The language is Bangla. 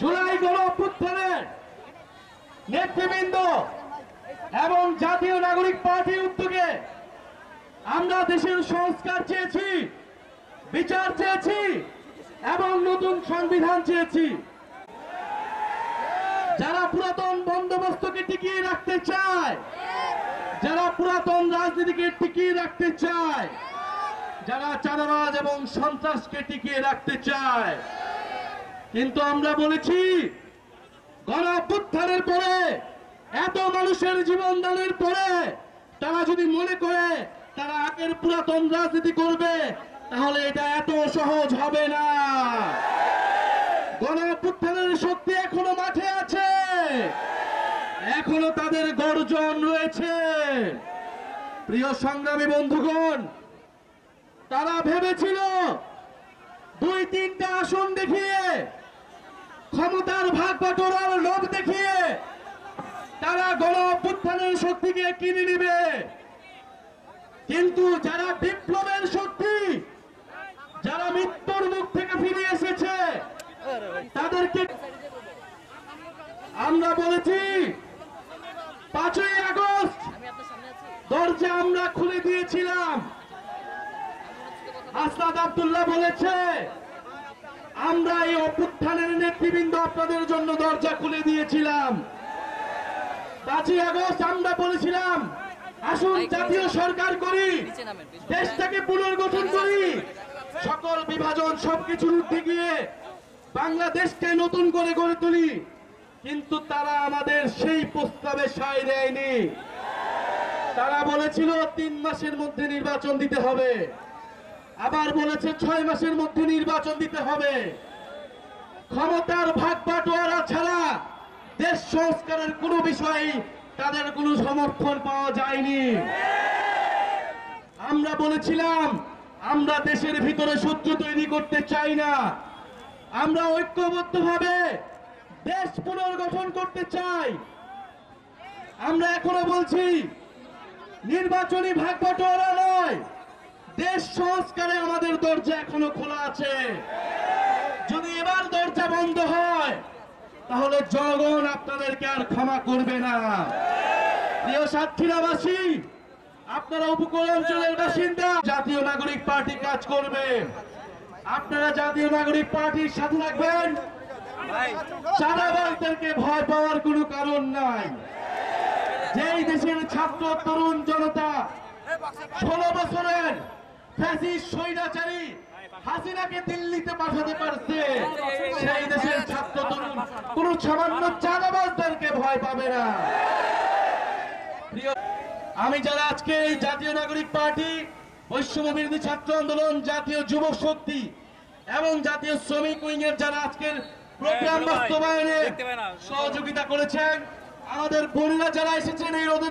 জুলাই গণ অভ্যুত্থানের নেতৃবৃন্দ এবং জাতীয় নাগরিক পার্টির উদ্যোগে আমরা দেশের সংস্কার চেয়েছি, বিচার চেয়েছি এবং নতুন সংবিধান চেয়েছি। যারা পুরাতন বন্দোবস্তকে টিকিয়ে রাখতে চায়, যারা পুরাতন রাজনীতিকে টিকিয়ে রাখতে চায়, যারা চাঁদাবাজ এবং সন্ত্রাসকে টিকিয়ে রাখতে চায়, কিন্তু আমরা বলেছি গণ অভ্যুত্থানের পরে এত মানুষের জীবন দানের পরে তারা যদি মনে করে তারা আগের পুরাতন রাজনীতি করবে, তাহলে এটা এত সহজ হবে না। গণ অভ্যুত্থানের শক্তি এখনো মাঠে আছে, এখনো তাদের গর্জন রয়েছে। প্রিয় সংগ্রামী বন্ধুগণ, তারা ভেবেছিল 2-3টা আসন দেখিয়ে, ক্ষমতার ভাগ বাটোয়ারার লোভ দেখিয়ে তারা গণ অভ্যুত্থানের শক্তিকে কিনে নিবে। কিন্তু যারা বিপ্লবের শক্তি, যারা মৃত্যুর মুখ থেকে ফিরে এসেছে, তাদেরকে আমরা বলেছি 5ই আগস্ট দরজা আমরা খুলে দিয়েছিলাম। আসাদ আব্দুল্লাহ বলেছে আমরা এই অভ্যুত্থানের নেতৃবৃন্দ আপনাদের জন্য দরজা খুলে দিয়েছিলাম। 5ই আগস্ট আমরা বলেছিলাম আসুন জাতীয় সরকার করি, দেশটাকে পুনর্গঠন করি, সকল বিভাজন সবকিছুর উঠে গিয়ে বাংলাদেশকে নতুন করে গড়ে তুলি। কিন্তু তারা আমাদের সেই প্রস্তাবে সায় দেয়নি। তারা বলেছিল 3 মাসের মধ্যে নির্বাচন দিতে হবে, আবার বলেছে 6 মাসের মধ্যে নির্বাচন দিতে হবে। ক্ষমতার ভাগ বাটোয়ারা ছাড়া দেশ সংস্কারের কোনো বিষয়ে তাদের কোনো সমর্থন পাওয়া যায়নি। আমরা বলেছিলাম আমরা দেশের ভিতরে শত্রু তৈরি করতে চাই না, আমরা ঐক্যবদ্ধভাবে দেশ পুনর্গঠন করতে চাই। আমরা এখনো বলছি নির্বাচনী ভাগ বাটোয়ারা নয়, দেশ সংস্কারে আমাদের দরজা এখনো খোলা আছে। যদি এবার দরজা বন্ধ হয় তাহলে জনগণ আপনাদেরকে আর ক্ষমা করবে না। প্রিয় সাতক্ষীরাবাসী, আপনারা উপকূল অঞ্চলের বাসিন্দা, জাতীয় নাগরিক পার্টি কাজ করবে। আপনারা জাতীয় নাগরিক পার্টির সাথে থাকবেন। চাঁদাবাজদেরকে ভয় পাওয়ার কোনো কারণ নাই। যেই দেশের ছাত্র তরুণ জনতা 16 বছরের ফ্যাসিস্ট স্বৈরাচারী হাসিনাকে দিল্লিতে পাঠাতে পারছে, সেই দেশের ছাত্র তরুণ কোন সামান্য চাঁদাবাজদেরকে ভয় পাবে না। আমি যারা আজকে এই জাতীয় নাগরিক পার্টি, বৈষম্য বিরোধী ছাত্র আন্দোলন, জাতীয় যুব শক্তি এবং জাতীয় শ্রমিক উইং এর যারা আজকের প্রোগ্রাম বাস্তবায়নে সহযোগিতা করেছেন, আমাদের বোনেরা যারা এসেছেন এই রোদে